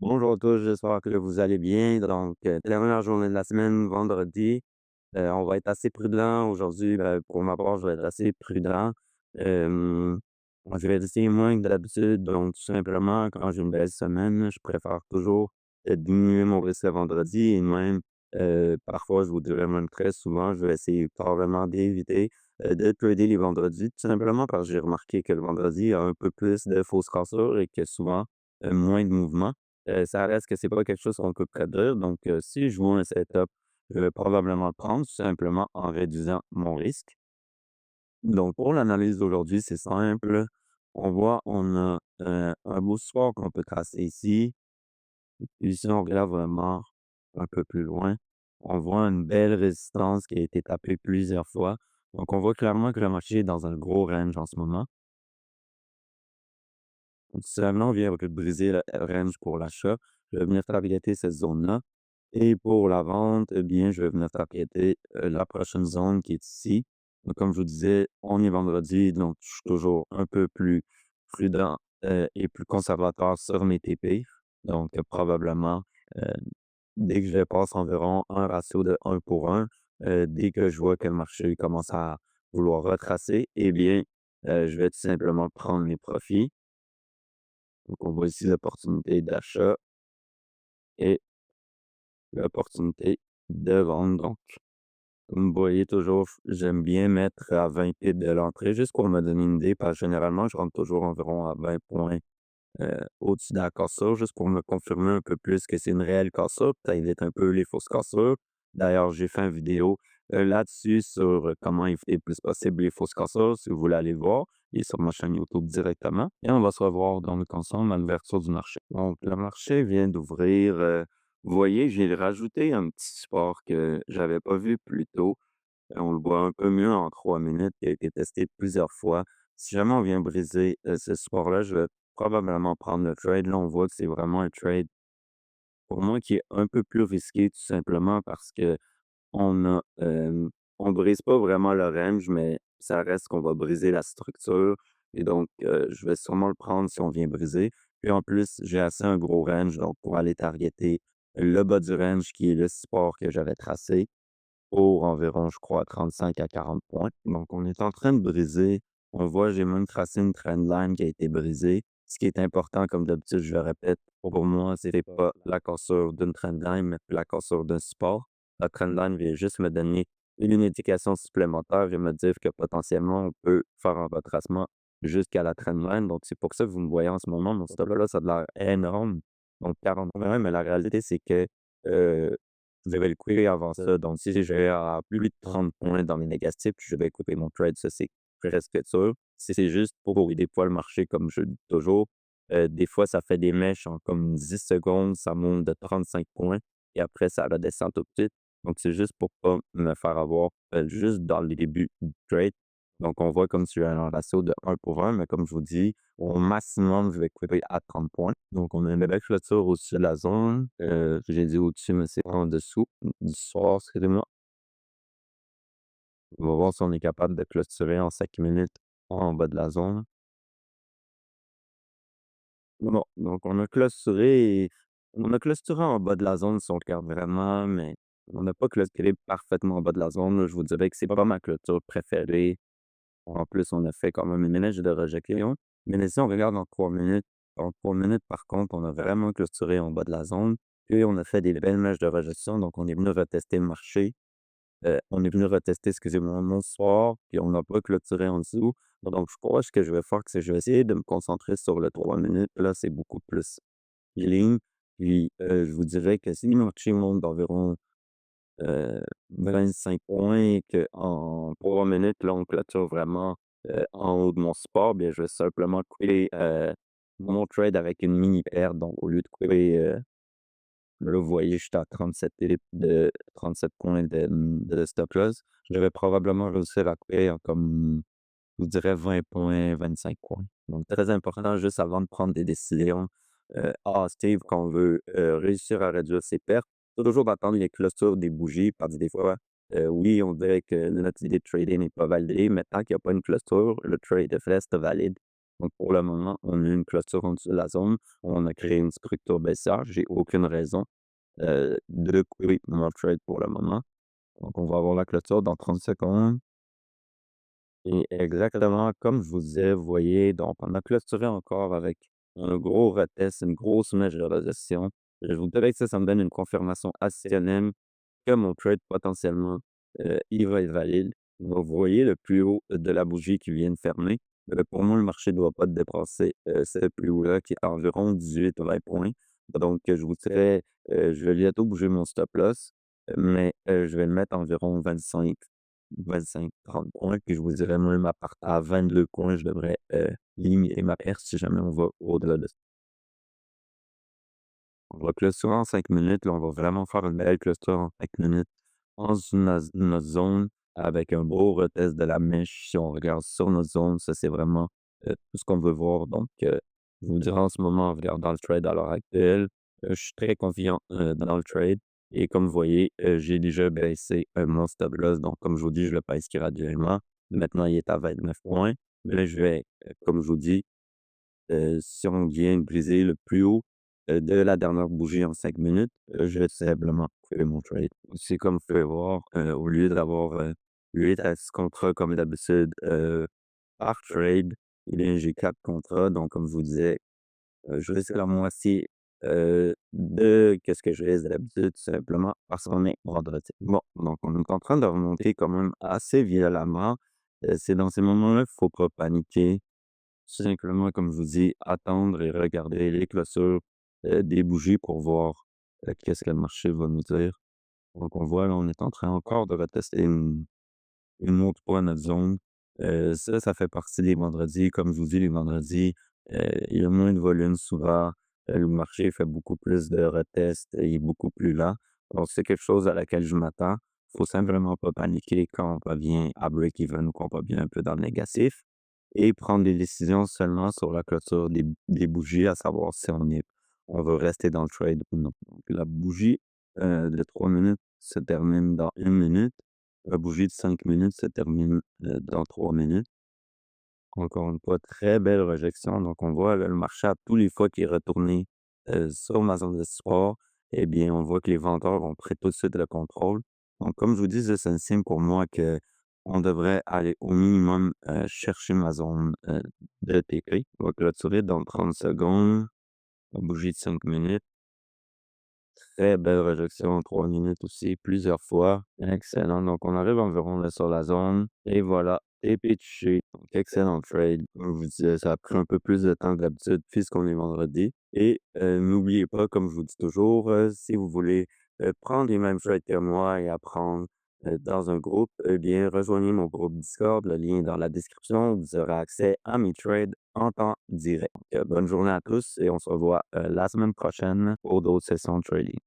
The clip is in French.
Bonjour à tous, j'espère que vous allez bien. Donc, dernière journée de la semaine, vendredi. On va être assez prudent aujourd'hui. Pour ma part, je vais être assez prudent. Euh, je vais essayer moins que d'habitude. Donc, tout simplement, quand j'ai une belle semaine, je préfère toujours diminuer mon risque le vendredi. Et même, parfois, je vous dirais même très souvent, je vais essayer carrément d'éviter de trader les vendredis, tout simplement parce que j'ai remarqué que le vendredi a un peu plus de fausses cassures et que souvent, moins de mouvements. Ça reste que c'est pas quelque chose qu'on peut prédire, donc si je vois un setup, je vais probablement le prendre tout simplement en réduisant mon risque. Donc pour l'analyse d'aujourd'hui, c'est simple. On a, un beau support qu'on peut tracer ici. Puis si on regarde vraiment un peu plus loin, on voit une belle résistance qui a été tapée plusieurs fois. Donc on voit clairement que le marché est dans un gros range en ce moment. Seulement, on vient briser le range pour l'achat. Je vais venir targeter cette zone-là. Et pour la vente, eh bien, je vais venir targeter la prochaine zone qui est ici. Donc, comme je vous disais, on est vendredi, donc je suis toujours un peu plus prudent et plus conservateur sur mes TP. Donc, probablement, euh, dès que je passe environ un ratio de 1 pour 1, dès que je vois que le marché commence à vouloir retracer, eh bien, je vais tout simplement prendre mes profits. Donc, on voit ici l'opportunité d'achat et l'opportunité de vente. Donc, comme vous voyez toujours, j'aime bien mettre à 20 pips de l'entrée, juste pour me donner une idée, parce que généralement, je rentre toujours environ à 20 points au-dessus de la cassure, juste pour me confirmer un peu plus que c'est une réelle cassure, ça évite un peu les fausses cassures. D'ailleurs, j'ai fait une vidéo là-dessus sur comment éviter le plus possible les fausses cassures, si vous voulez aller le voir. Il est sur ma chaîne YouTube directement. Et on va se revoir donc ensemble à l'ouverture du marché. Donc, le marché vient d'ouvrir. Vous voyez, j'ai rajouté un petit support que j'avais pas vu plus tôt. On le voit un peu mieux en 3 minutes, qui a été testé plusieurs fois. Si jamais on vient briser ce support-là, je vais probablement prendre le trade. Là, on voit que c'est vraiment un trade, pour moi, qui est un peu plus risqué, tout simplement parce que on a, on brise pas vraiment le range, mais ça reste qu'on va briser la structure et donc je vais sûrement le prendre si on vient briser. Puis en plus, j'ai assez un gros range, donc pour aller targeter le bas du range qui est le support que j'avais tracé pour environ, je crois, 35 à 40 points. Donc on est en train de briser. On voit, j'ai même tracé une trendline qui a été brisée. Ce qui est important, comme d'habitude, je le répète, pour moi, c'est pas la cassure d'une trendline, mais la cassure d'un support. La trendline vient juste me donner une indication supplémentaire et me dire que potentiellement, on peut faire un retracement jusqu'à la trendline. Donc, c'est pour ça que vous me voyez en ce moment. Mon stop-là, ça a l'air énorme. Donc, 40 points, mais la réalité, c'est que euh, je vais le couper avant ça. Donc, si j'ai à plus de 30 points dans mes négatifs, je vais couper mon trade. Ça, c'est presque sûr. Si c'est juste pour des fois le marché, comme je le dis toujours, des fois, ça fait des mèches en comme 10 secondes, ça monte de 35 points et après, ça redescend tout de suite. Donc, c'est juste pour pas me faire avoir juste dans les débuts du trade. Donc, on voit comme si j'ai un ratio de 1 pour 1, mais comme je vous dis, au maximum, je vais couper à 30 points. Donc, on a une belle clôture au-dessus de la zone. J'ai dit au-dessus, mais c'est en dessous du soir, excusez-moi. On va voir si on est capable de clôturer en 5 minutes en bas de la zone. Non, donc on a clôturé en bas de la zone si on regarde vraiment, mais on n'a pas clôturé parfaitement en bas de la zone. Je vous dirais que c'est pas ma clôture préférée. En plus, on a fait quand même une ménage de rejection. Mais si on regarde en 3 minutes, par contre, on a vraiment clôturé en bas de la zone. Puis on a fait des belles mèches de rejection, donc on est venu retester le marché. On est venu retester, excusez-moi, mon soir, puis on n'a pas clôturé en dessous. Donc je crois que ce que je vais faire, c'est que je vais essayer de me concentrer sur le 3 minutes. Là, c'est beaucoup plus feeling. Puis, je vous dirais que si le marché monte d'environ, heu, 25 points et qu'en 3 minutes, là, on clôture vraiment, en haut de mon support, bien, je vais simplement couper, mon trade avec une mini paire. Donc au lieu de couper, là, vous voyez, j'étais à 37 points de stop loss. Je vais probablement réussir à couper en comme, je vous dirais 20 points, 25 points. Donc très important juste avant de prendre des décisions, hâtives qu'on veut, réussir à réduire ses pertes. Faut toujours attendre les clôtures des bougies parce que des fois, oui, on dirait que notre idée de trader n'est pas validée, mais tant qu'il y a pas une clôture, le trade reste valide. Donc pour le moment, on a une clôture en dessous de la zone. On a créé une structure baissière. J'ai aucune raison, de couper mon trade pour le moment. Donc on va avoir la clôture dans 30 secondes et exactement comme je vous disais, vous voyez, donc on a clôturé encore avec un gros retest, une grosse mèche de gestion. Je vous dirais que ça me donne une confirmation additionnelle que mon trade potentiellement, il va être valide. Donc vous voyez le plus haut de la bougie qui vient de fermer. Pour moi, le marché ne doit pas dépasser, ce plus haut-là qui est environ 18-20 points. Donc je vous dirais, je vais bientôt bouger mon stop loss, mais je vais le mettre environ 25-30 points, puis je vous dirais même à 22 points, je devrais, limiter ma perte si jamais on va au-delà de ça. On va clôturer en 5 minutes, là, on va vraiment faire une belle clôture en 5 minutes en dessous de notre zone avec un beau retest de la mèche. Si on regarde sur notre zone, ça, c'est vraiment, tout ce qu'on veut voir. Donc, je vous dirais en ce moment, en regardant le trade à l'heure actuelle, je suis très confiant, dans le trade et comme vous voyez, j'ai déjà baissé, mon stop loss. Donc comme je vous dis, je le pèse graduellement. Maintenant, il est à 29 points. Mais là, je vais, comme je vous dis, si on vient briser le plus haut, de la dernière bougie en 5 minutes, je vais tout simplement couper mon trade. C'est comme vous pouvez voir, au lieu d'avoir, 8 à 6 contrats comme d'habitude, par trade, eh bien, j'ai 4 contrats. Donc comme je vous disais, je risque la moitié, de qu'est-ce que je risque d'habitude, tout simplement parce qu'on est vendredi. Bon, donc on est en train de remonter quand même assez violemment. C'est dans ces moments-là qu'il ne faut pas paniquer. Tout simplement, comme je vous dis, attendre et regarder les clôtures, des bougies pour voir, qu'est-ce que le marché va nous dire. Donc on voit là, on est en train encore de retester une autre fois notre zone. Ça fait partie des vendredis. Comme je vous dis, les vendredis, il y a moins de volume souvent. Le marché fait beaucoup plus de retests, il est beaucoup plus lent. Donc c'est quelque chose à laquelle je m'attends. Faut simplement pas paniquer quand on revient à break-even ou qu'on revient un peu dans le négatif et prendre des décisions seulement sur la clôture des bougies, à savoir si on veut rester dans le trade ou non. Donc la bougie, de 3 minutes se termine dans 1 minute. La bougie de 5 minutes se termine, dans 3 minutes. Encore une fois, très belle rejection. Donc on voit là, le marché à tous les fois qu'il est retourné, sur ma zone de support, eh bien, on voit que les vendeurs ont pris tout de suite le contrôle. Donc comme je vous dis, ça, c'est un signe pour moi que on devrait aller au minimum, chercher ma zone, de TP. On va clôturer dans 30 secondes. La bougie de 5 minutes. Très belle rejection en 3 minutes aussi, plusieurs fois. Excellent. Donc, on arrive environ là sur la zone. Et voilà, et pitché. Donc, excellent trade. Comme je vous disais, ça a pris un peu plus de temps que d'habitude puisqu'on est vendredi. Et n'oubliez pas, comme je vous dis toujours, si vous voulez prendre les mêmes trades que moi et apprendre dans un groupe, eh bien, rejoignez mon groupe Discord. Le lien est dans la description. Vous aurez accès à mes trades en temps direct. Bonne journée à tous et on se revoit la semaine prochaine pour d'autres sessions de trading.